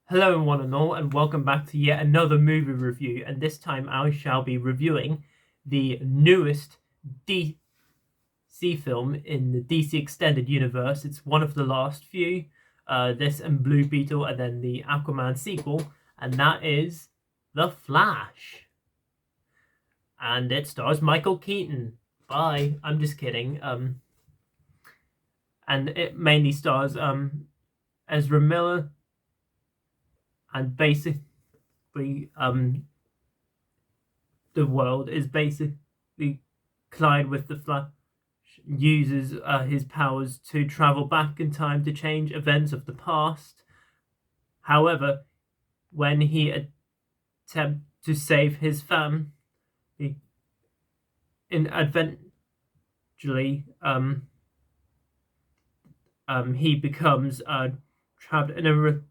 Hello one and all, and welcome back to yet another movie review, and this time I shall be reviewing the newest DC film in the DC Extended Universe. It's one of the last few, this and Blue Beetle, and then the Aquaman sequel, and that is The Flash. And it stars Michael Keaton. Bye. I'm just kidding. And it mainly stars Ezra Miller, and basically the world is basically collide with the Flash, uses his powers to travel back in time to change events of the past. However, when he attempts to save his family, eventually he becomes trapped in a reality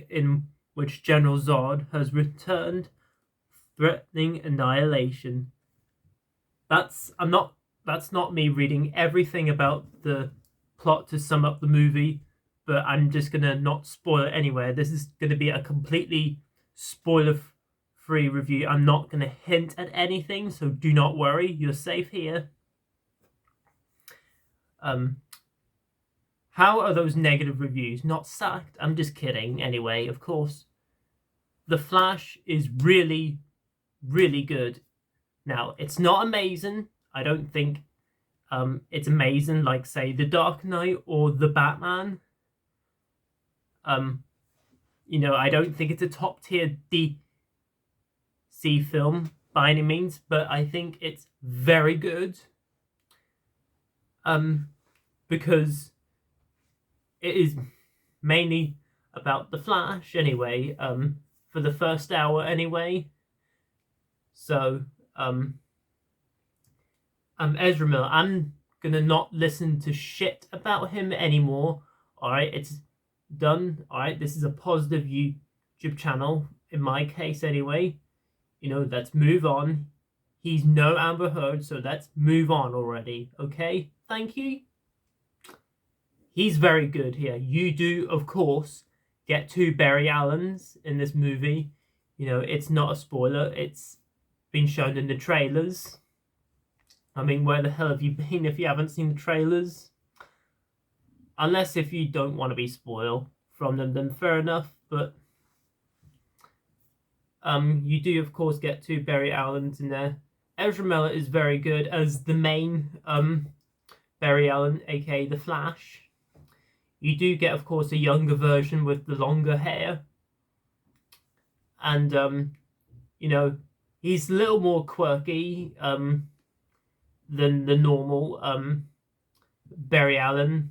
in which General Zod has returned, threatening annihilation. That's not me reading everything about the plot to sum up the movie, but I'm just gonna not spoil it anyway. This is gonna be a completely spoiler-free review. I'm not gonna hint at anything, so do not worry. You're safe here. How are those negative reviews not sacked? I'm just kidding. Anyway, of course, The Flash is really, really good. Now, it's not amazing. I don't think it's amazing like, say, The Dark Knight or The Batman. I don't think it's a top-tier DC film by any means, but I think it's very good. Because it is mainly about the Flash anyway, for the first hour anyway. So, Ezra Miller, I'm gonna not listen to shit about him anymore. Alright, it's done. Alright, this is a positive YouTube channel, in my case anyway. Let's move on. He's no Amber Heard, so let's move on already, okay? Thank you. He's very good here. You do, of course, get two Barry Allens in this movie. It's not a spoiler. It's been shown in the trailers. I mean, where the hell have you been if you haven't seen the trailers? Unless if you don't want to be spoiled from them, then fair enough. But you do, of course, get two Barry Allens in there. Ezra Miller is very good as the main Barry Allen, aka the Flash. You do get, of course, a younger version with the longer hair. And, he's a little more quirky than the normal Barry Allen,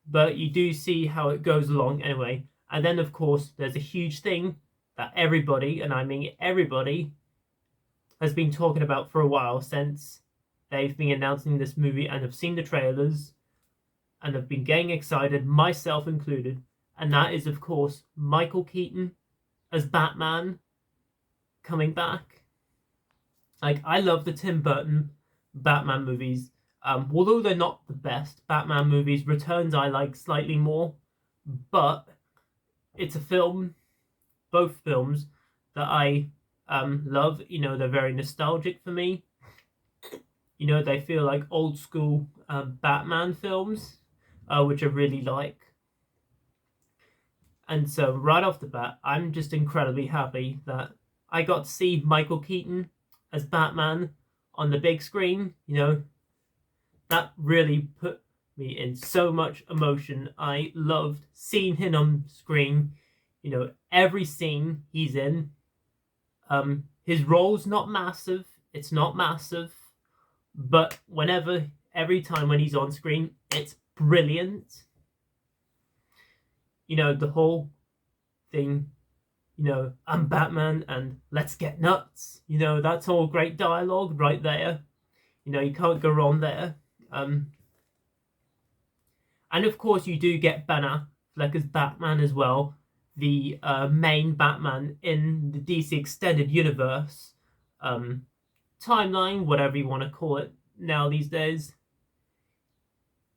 But you do see how it goes along anyway. And then, of course, there's a huge thing that everybody, and I mean everybody, has been talking about for a while since they've been announcing this movie and have seen the trailers and have been getting excited, myself included, and that is, of course, Michael Keaton as Batman coming back. Like, I love the Tim Burton Batman movies. Although they're not the best Batman movies, Returns I like slightly more, but it's a film, both films, that I love. They're very nostalgic for me. They feel like old school Batman films, which I really like. And so right off the bat, I'm just incredibly happy that I got to see Michael Keaton as Batman on the big screen. That really put me in so much emotion. I loved seeing him on screen. Every scene he's in. His role's not massive. It's not massive. But every time when he's on screen, it's brilliant. The whole thing, I'm Batman and let's get nuts. That's all great dialogue right there. You can't go wrong there. And of course, you do get Ben Affleck as Batman as well, the main Batman in the DC Extended Universe timeline, whatever you want to call it now these days.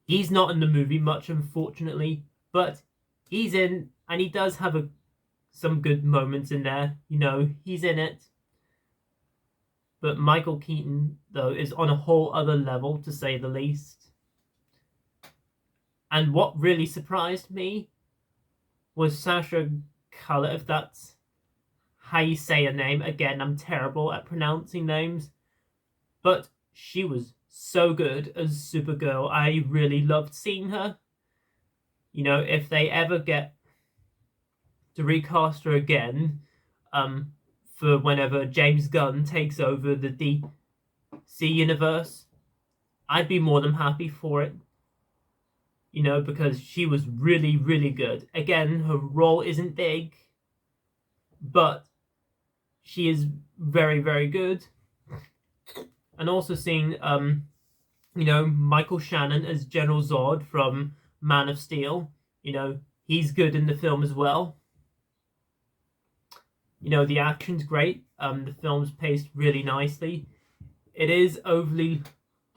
He's not in the movie much, unfortunately, but he's in, and he does have some good moments in there. You know, he's in it. But Michael Keaton, though, is on a whole other level, to say the least. And what really surprised me was Sasha Calle, if that's how you say her name. Again, I'm terrible at pronouncing names. But she was so good as Supergirl. I really loved seeing her. You know, if they ever get to recast her again, for whenever James Gunn takes over the DC universe, I'd be more than happy for it. You know, because she was really, really good. Again, her role isn't big, but she is very, very good. And also seeing, you know, Michael Shannon as General Zod from Man of Steel. You know, he's good in the film as well. You know, the action's great. The film's paced really nicely. It is overly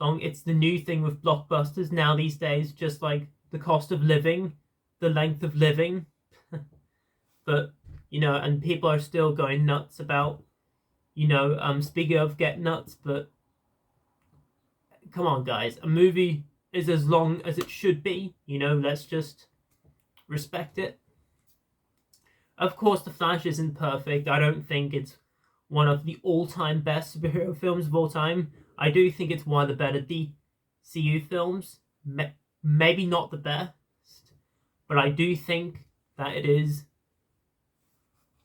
long. It's the new thing with blockbusters now these days, just like the cost of living, the length of living. But, you know, and people are still going nuts about, you know, speaking of get nuts, but come on, guys. A movie is as long as it should be. You know, let's just respect it. Of course, The Flash isn't perfect. I don't think it's one of the all-time best superhero films of all time. I do think it's one of the better DCU films. Maybe not the best, but I do think that it is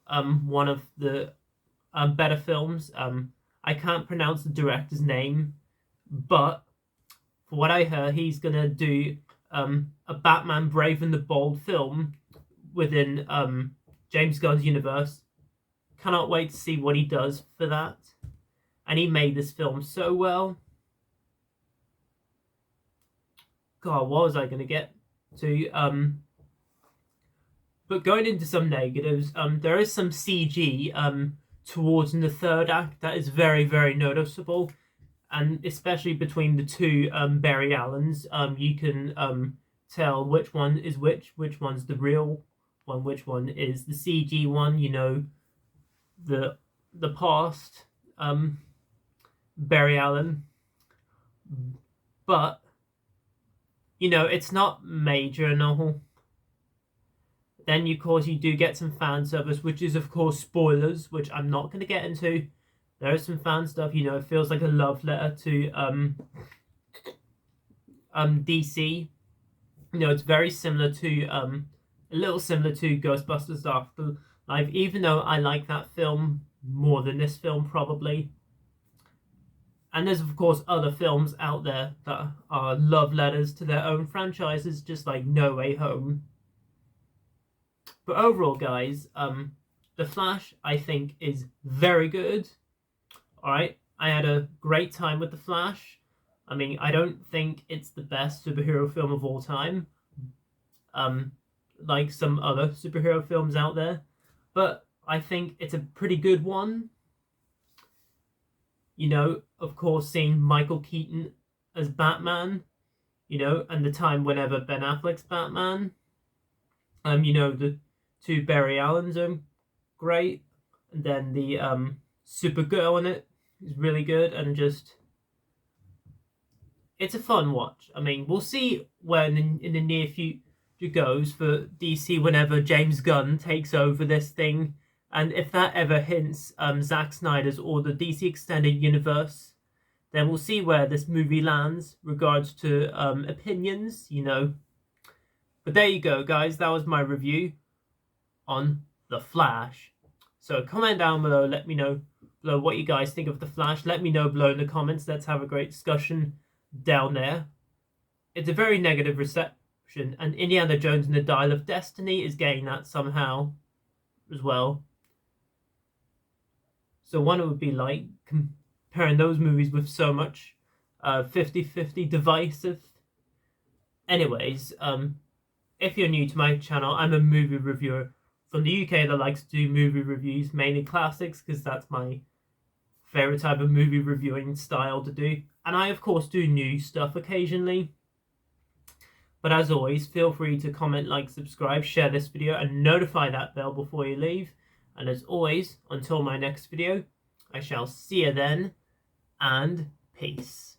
one of the better films. I can't pronounce the director's name, but for what I heard, he's gonna do a Batman Brave and the Bold film within James Gunn's universe. Cannot wait to see what he does for that. And he made this film so well. God, what was I going to get to? But going into some negatives, there is some CG towards in the third act that is very, very noticeable. And especially between the two Barry Allens, you can tell which one is which one's the real one, which one is the CG one. You know, the past Barry Allen, but you know, it's not major and all. Then of course you do get some fan service, which is of course spoilers, which I'm not going to get into. There is some fan stuff. You know, it feels like a love letter to DC. You know, it's very similar to a little similar to Ghostbusters Afterlife, even though I like that film more than this film probably. And there's of course other films out there that are love letters to their own franchises, just like No Way Home. But overall, guys, The Flash I think is very good. Alright, I had a great time with The Flash. I mean, I don't think it's the best superhero film of all time, like some other superhero films out there, but I think it's a pretty good one. You know, of course, seeing Michael Keaton as Batman, you know, and the time whenever Ben Affleck's Batman, you know, the two Barry Allens are great, and then the Supergirl in it is really good, and just it's a fun watch. I mean, we'll see when in the near future goes for DC whenever James Gunn takes over this thing, and if that ever hints Zack Snyder's or the DC Extended Universe, then we'll see where this movie lands regards to opinions, you know. But there you go, guys. That was my review on The Flash. So comment down below, let me know below what you guys think of The Flash. Let me know below in the comments. Let's have a great discussion down there. It's a very negative reception, and Indiana Jones and the Dial of Destiny is getting that somehow as well. So one would be like comparing those movies with so much 50-50 divisive. Anyways, if you're new to my channel, I'm a movie reviewer from the UK that likes to do movie reviews, mainly classics, because that's my favorite type of movie reviewing style to do. And I, of course, do new stuff occasionally. But as always, feel free to comment, like, subscribe, share this video, and notify that bell before you leave. And as always, until my next video, I shall see you then, and peace.